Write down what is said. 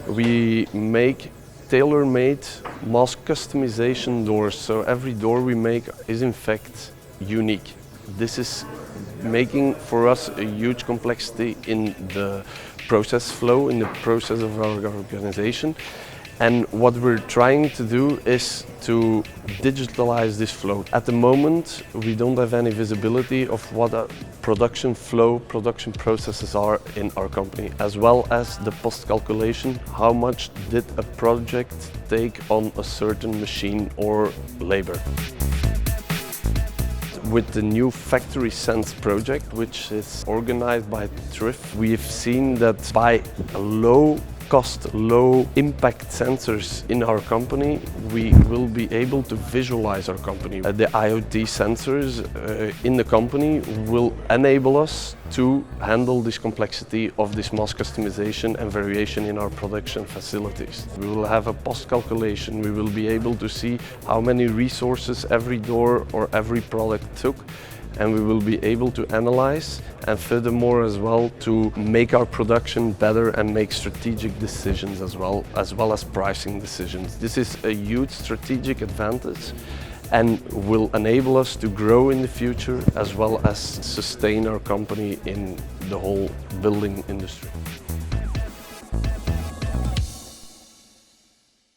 We make tailor-made mask customization doors, so every door we make is in fact unique. This is making for us a huge complexity in the process flow, in the process of our organization. And what we're trying to do is to digitalize this flow. At the moment, we don't have any visibility of what a production flow, production processes are in our company, as well as the post-calculation, how much did a project take on a certain machine or labor. With the new FactorySense project, which is organized by TRIF, we've seen that by low cost, low impact sensors in our company, we will be able to visualize our company. The IoT sensors in the company will enable us to handle this complexity of this mask customization and variation in our production facilities. We will have a post calculation. We will be able to see how many resources every door or every product took, and we will be able to analyze and furthermore as well to make our production better and make strategic decisions as well as pricing decisions. This is a huge strategic advantage and will enable us to grow in the future as well as sustain our company in the whole building industry.